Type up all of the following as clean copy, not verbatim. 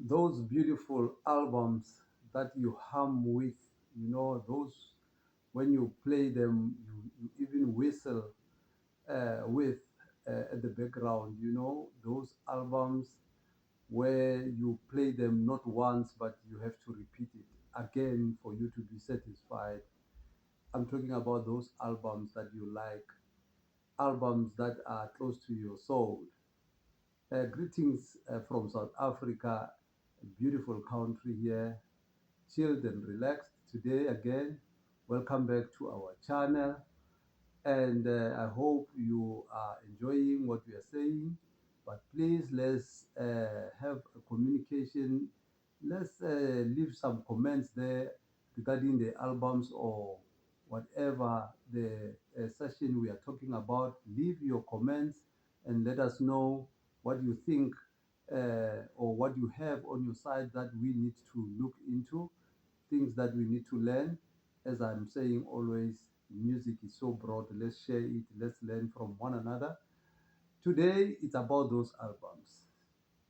those beautiful albums that you hum with, those when you play them, you even whistle with at the background, those albums where you play them not once, but you have to repeat it again for you to be satisfied. I'm talking about those albums that you like, albums that are close to your soul. Greetings from South Africa, a beautiful country here, chilled and relaxed today again. Welcome back to our channel, and I hope you are enjoying what we are saying. But please, let's have a communication. Let's leave some comments there regarding the albums or whatever the session we are talking about. Leave your comments and let us know what you think or what you have on your side that we need to look into, things that we need to learn. As I'm saying always, music is so broad. Let's share it, let's learn from one another. Today, it's about those albums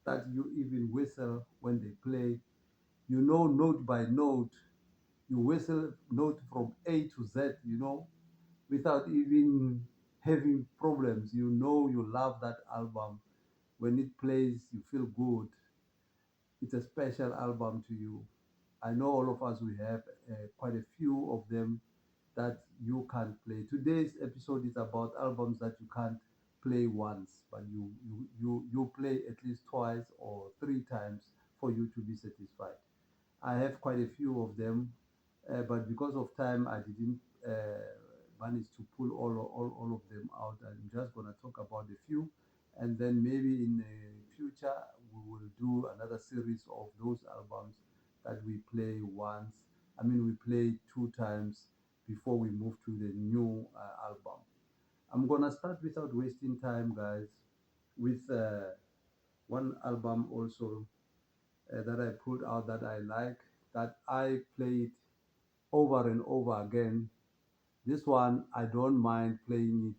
that you even whistle when they play. You know, note by note, you whistle note from A to Z, without even having problems. You know, you love that album. When it plays, you feel good. It's a special album to you. I know all of us, we have quite a few of them that you can't play. Today's episode is about albums that you can't play once, but you play at least twice or three times for you to be satisfied. I have quite a few of them, but because of time, I didn't manage to pull all of them out. I'm just gonna talk about a few, and then maybe in the future we will do another series of those albums that we play once. I mean, we play two times before we move to the new album. I'm gonna start without wasting time, guys, with one album also that I pulled out that I like, that I played over and over again. This one, I don't mind playing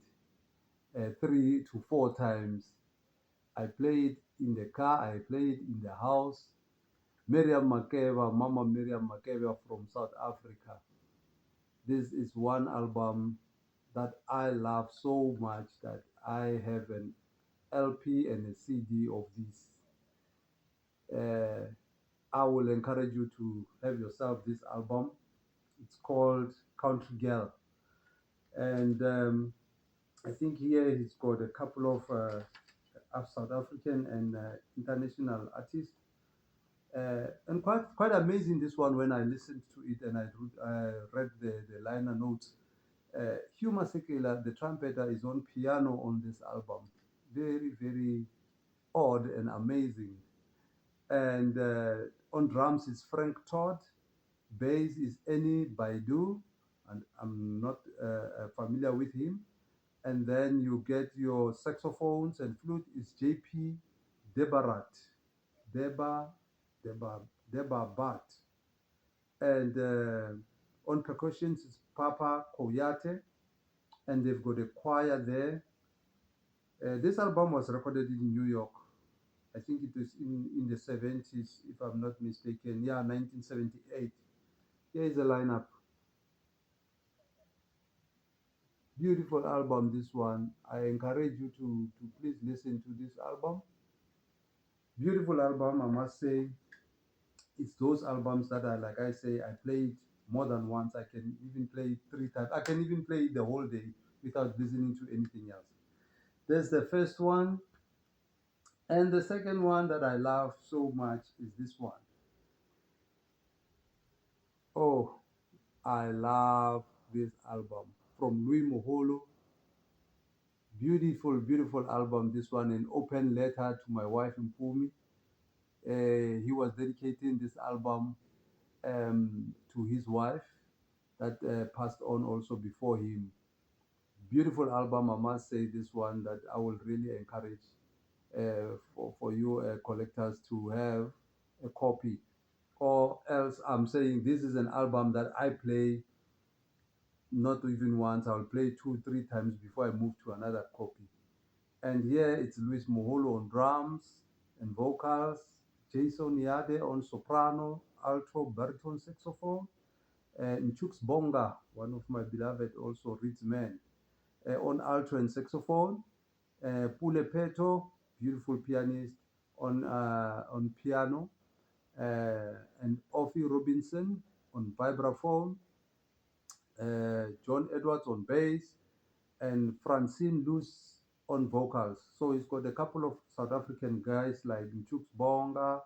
it 3 to 4 times. I play it in the car, I play it in the house. Miriam Makeba, Mama Miriam Makeba from South Africa. This is one album that I love so much that I have an LP and a CD of this. Uh, I will encourage you to have yourself this album. It's called Country Girl, and I think here he's got a couple of South African and international artists, and quite amazing this one when I listened to it and I read the liner notes. Hugh Masekela, the trumpeter, is on piano on this album. Very, very odd and amazing. And on drums is Frank Todd. Bass is Annie Baidu, and I'm not familiar with him. And then you get your saxophones and flute is JP Debarat, Deba, Deba, Debabat. And on percussions is Papa Koyate, and they've got a choir there. This album was recorded in New York. I think it was in the 70s, if I'm not mistaken. Yeah, 1978. Here is a lineup. Beautiful album, this one. I encourage you to please listen to this album. Beautiful album, I must say. It's those albums that I, like I say, I play it more than once. I can even play it 3 times. I can even play it the whole day without listening to anything else. There's the first one. And the second one that I love so much is this one. Oh, I love this album from Louis Moholo. Beautiful, beautiful album. This one, an open letter to my wife Mpumi. He was dedicating this album to his wife that passed on also before him. Beautiful album, I must say. This one that I will really encourage for you collectors to have a copy. Or else, I'm saying this is an album that I play not even once. I'll play 2 3 times before I move to another copy. And here it's Luis Moholo on drums and vocals. Jason Yade on soprano, alto, baritone saxophone, Nchooks Bonga, one of my beloved also Rhythm man, on alto and saxophone, Pule Peto, beautiful pianist, on piano, and Offie Robinson on vibraphone, John Edwards on bass, and Francine Luce on vocals. So he's got a couple of South African guys like Nchooks Bonga,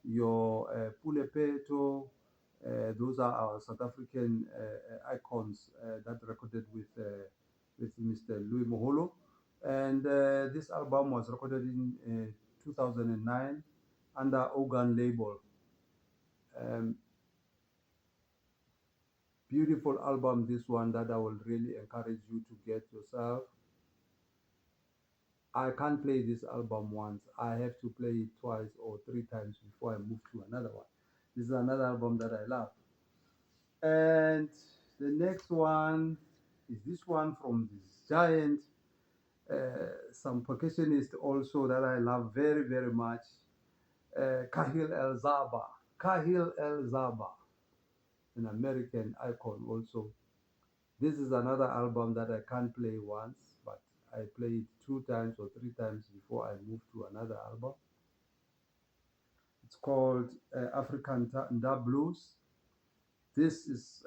your Pule Peto. Those are our South African icons that recorded with Mr. Louis Moholo. And this album was recorded in 2009 under Organ label. Um, Beautiful album, this one, that I will really encourage you to get yourself. I can't play this album once. I have to play it twice or three times before I move to another one. This is another album that I love. And the next one is this one from this giant, some percussionist also that I love very, very much, Kahil El Zaba. Kahil El Zaba, an American icon also. This is another album that I can't play once, but I play it two times or three times before I move to another album. It's called African Nda Blues. This is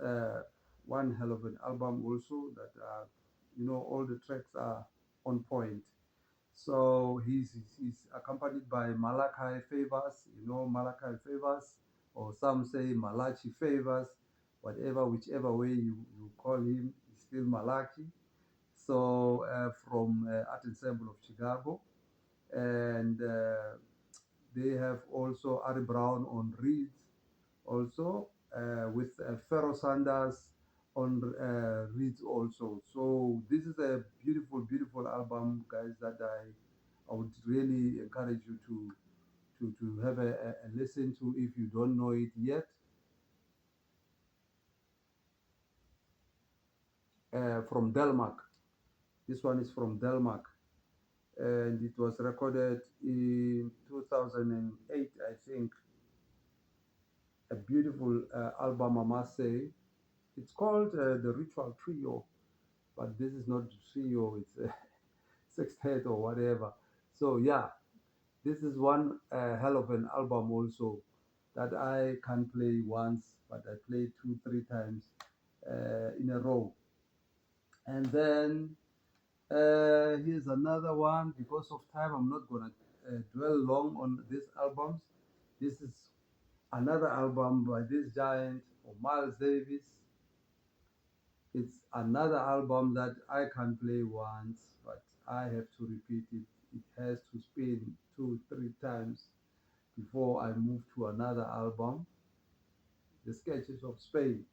one hell of an album also that, all the tracks are on point. So he's accompanied by Malachi Favors, Malachi Favors, or some say Malachi Favors, whatever, whichever way you call him, he's still Malachi. So from Art Ensemble of Chicago. And they have also Ari Brown on reeds, also with Pharaoh Sanders on reeds also. So this is a beautiful, beautiful album, guys, that I would really encourage you to have a listen to if you don't know it yet. From Delmark. This one is from Delmark. And it was recorded in 2008, I think. A beautiful album, I must say. It's called the Ritual Trio, but this is not trio, it's a sextet or whatever. So, yeah, this is one hell of an album also that I can't play once, but I play two, three times in a row. And then here's another one. Because of time, I'm not gonna dwell long on these albums. This is another album by this giant, or Miles Davis. It's another album that I can play once, but I have to repeat it. It has to spin two, three times before I move to another album. The Sketches of Spain.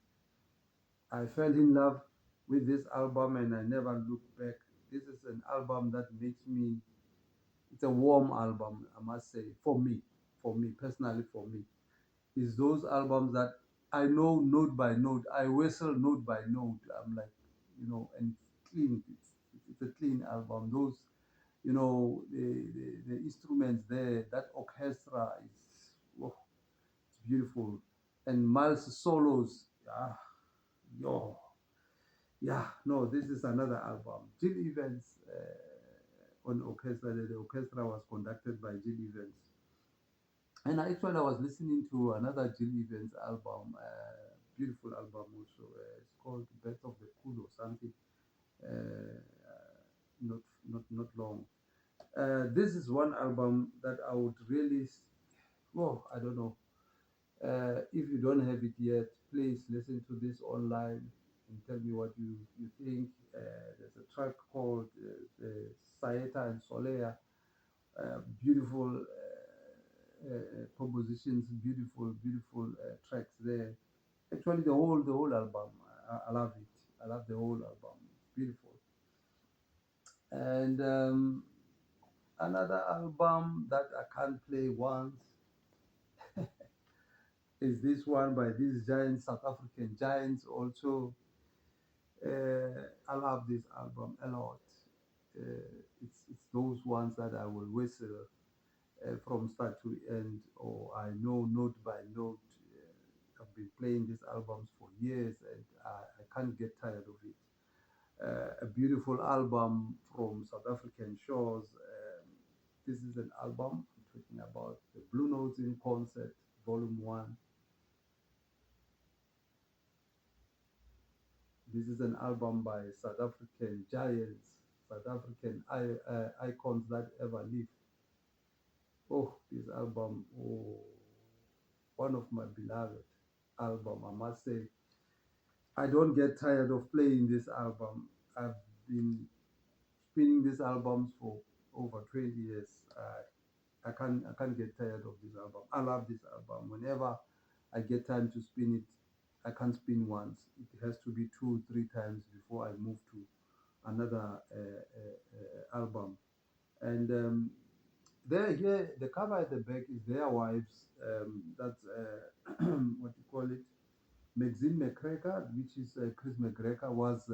I fell in love with this album and I never looked back. This is an album that makes me, it's a warm album, I must say, for me, personally, for me. Is those albums that I know note by note. I whistle note by note. I'm like, and it's clean. It's a clean album. Those, the instruments there, that orchestra is, oh, it's beautiful. And Miles' solos, yo, yeah, no, this is another album. Jill Evans on orchestra. The orchestra was conducted by Jill Evans. And actually, I was listening to another Jill Evans album, beautiful album also. It's called Best of the Cool or something. Uh, not long. This is one album that I would really, oh, I don't know. If you don't have it yet, please listen to this online and tell me what you think. There's a track called Saeta and Solea. Beautiful compositions, beautiful, beautiful tracks there. Actually, the whole album, I love it. I love the whole album. It's beautiful. And another album that I can't play once is this one by these giants, South African giants. Also, I love this album a lot. It's those ones that I will whistle from start to end, or I know note by note. I've been playing these albums for years, and I can't get tired of it. A beautiful album from South African shores. This is an album I'm talking about, the Blue Notes in Concert, Volume 1. This is an album by South African giants, South African icons that ever lived. Oh, this album, oh, one of my beloved album, I must say. I don't get tired of playing this album. I've been spinning these albums for over 20 years. I can't get tired of this album. I love this album. Whenever I get time to spin it, I can't spin once. It has to be two, three times before I move to another album. And there, here, the cover at the back is their wives. That's what you call it, Maxine McGregor, which is Chris McGregor, was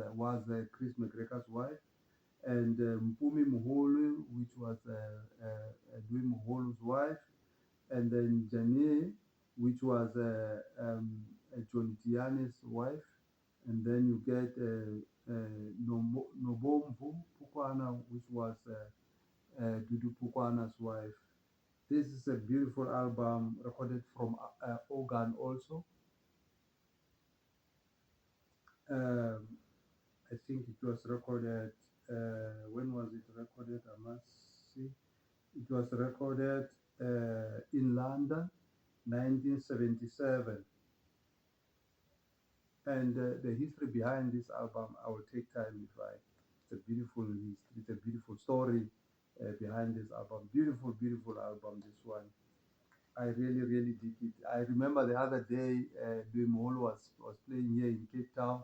Chris McGregor's wife, and Mpumi Moholo, which was Louis Moholo's wife, and then Janie, which was John Tiane's wife, and then you get Nobomvu Pukwana, which was Dudu Pukana's wife. This is a beautiful album recorded from organ also. Um, I think it was recorded. When was it recorded? I must see. It was recorded in London, 1977. And the history behind this album, I will take time if I. It's a beautiful history. It's a beautiful story behind this album. Beautiful, beautiful album. This one. I really, really dig it. I remember the other day, Louis Molo was playing here in Cape Town,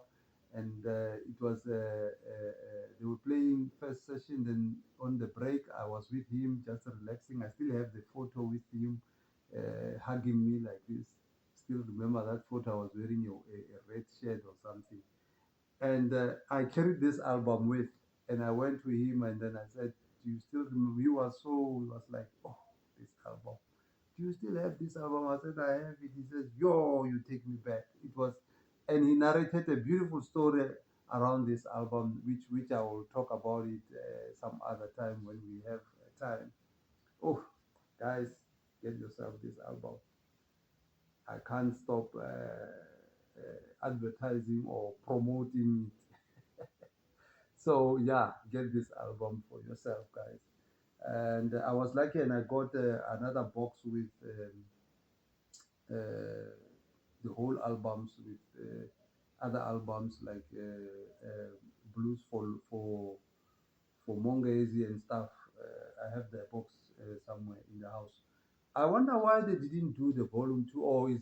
and it was they were playing first session. Then on the break, I was with him, just relaxing. I still have the photo with him, hugging me like this. Still remember that photo. I was wearing a red shirt or something, and I carried this album with, and I went to him, and then I said, "Do you still remember?" He was like, "Oh, this album. Do you still have this album?" I said, "I have it." He says, "Yo, you take me back." It was, and he narrated a beautiful story around this album, which I will talk about it some other time when we have time. Oh, guys, get yourself this album. I can't stop advertising or promoting it. So yeah, get this album for yourself, guys. And I was lucky, and I got another box with uh, the whole albums with other albums like blues for Mongezi and stuff. I have the box somewhere in the house. I wonder why they didn't do the volume two, or is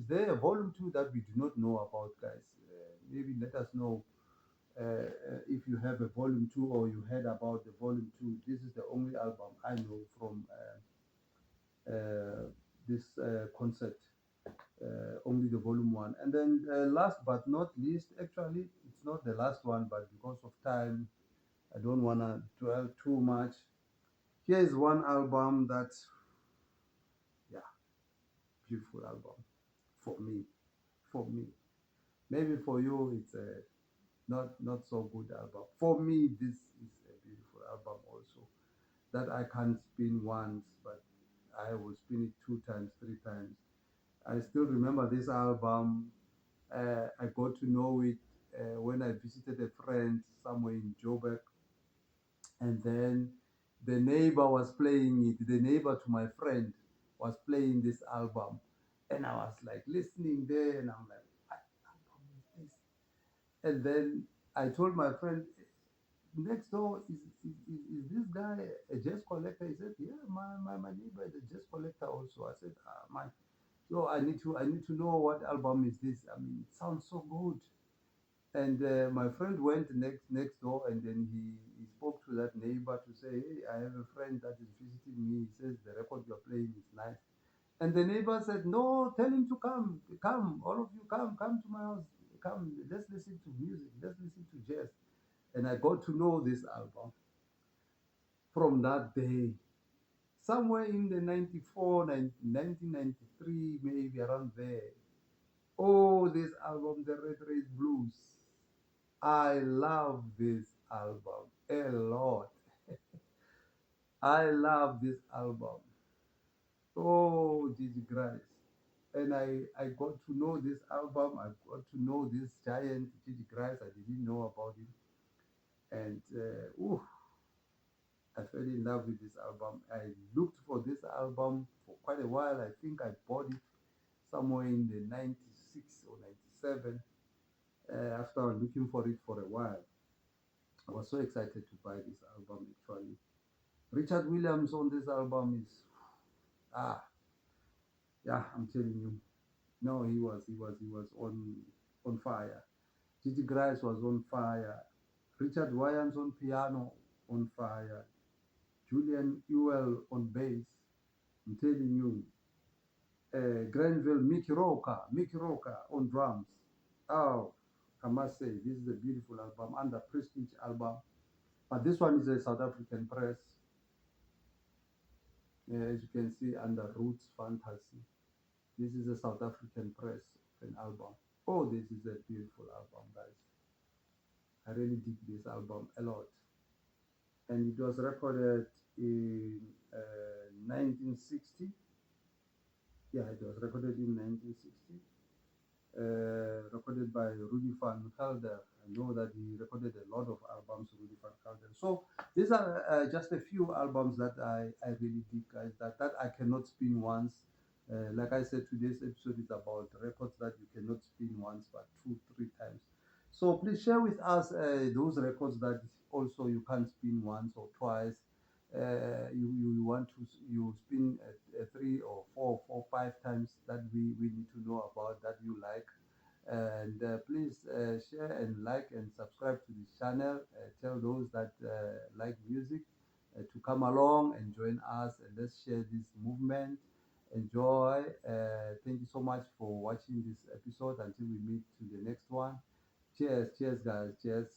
there a volume two that we do not know about, guys? Maybe let us know if you have a volume two or you heard about the volume two. This is the only album I know from this concert, only the volume one. And then last but not least, actually, it's not the last one, but because of time, I don't want to dwell too much. Here is one album that's, yeah, beautiful album for me. For me, maybe for you, it's a not so good album. For me, this is a beautiful album also that I can't spin once, but I will spin it two times, three times. I still remember this album. I got to know it when I visited a friend somewhere in Joburg, and then the neighbor was playing it. The neighbor to my friend was playing this album, and I was like listening there, and I'm like, what album is this? And then I told my friend, next door is this guy a jazz collector? He said, yeah, my neighbor is a jazz collector also. I said, my yo, I need to know what album is this. I mean, it sounds so good. And my friend went next door, and then he spoke to that neighbor to say, hey, I have a friend that is visiting me. He says the record you're playing is nice. And the neighbor said, no, tell him to come, all of you come to my house, come, let's listen to music, let's listen to jazz. And I got to know this album from that day. somewhere in the 94, 1993, maybe around there. Oh, this album, The Red Red Blues. I love this album a lot. I love this album. Oh, Gigi Grice. And I got to know this album. I got to know this giant, Gigi Grice. I didn't know about him. And I fell in love with this album. I looked for this album for quite a while. I think I bought it somewhere in the 96 or 97. After looking for it for a while, I was so excited to buy this album actually. Richard Williams on this album is, ah, yeah, I'm telling you. No, he was on fire. Gigi Grice was on fire. Richard Williams on piano, on fire. Julian Ewell on bass. I'm telling you. Granville, Mickey Roca on drums. Oh, I must say, this is a beautiful album, under Prestige album. But this one is a South African press, as you can see, under Roots Fantasy. This is a South African press of an album. Oh, this is a beautiful album, guys. I really dig this album a lot. And it was recorded in 1960. Yeah, it was recorded in 1960. Recorded by Rudy van Gelder. I know that he recorded a lot of albums, Rudy van Gelder. So these are just a few albums that I really dig, guys, that I cannot spin once. Like I said, today's episode is about records that you cannot spin once, but two, three times. So please share with us those records that also you can't spin once or twice. You want to you spin three or four, 5 times, that we need to know about, that you like. And please share and like and subscribe to this channel. Tell those that like music to come along and join us, and let's share this movement. Enjoy. Thank you so much for watching this episode. Until we meet to the next one. Cheers, cheers, guys. Cheers.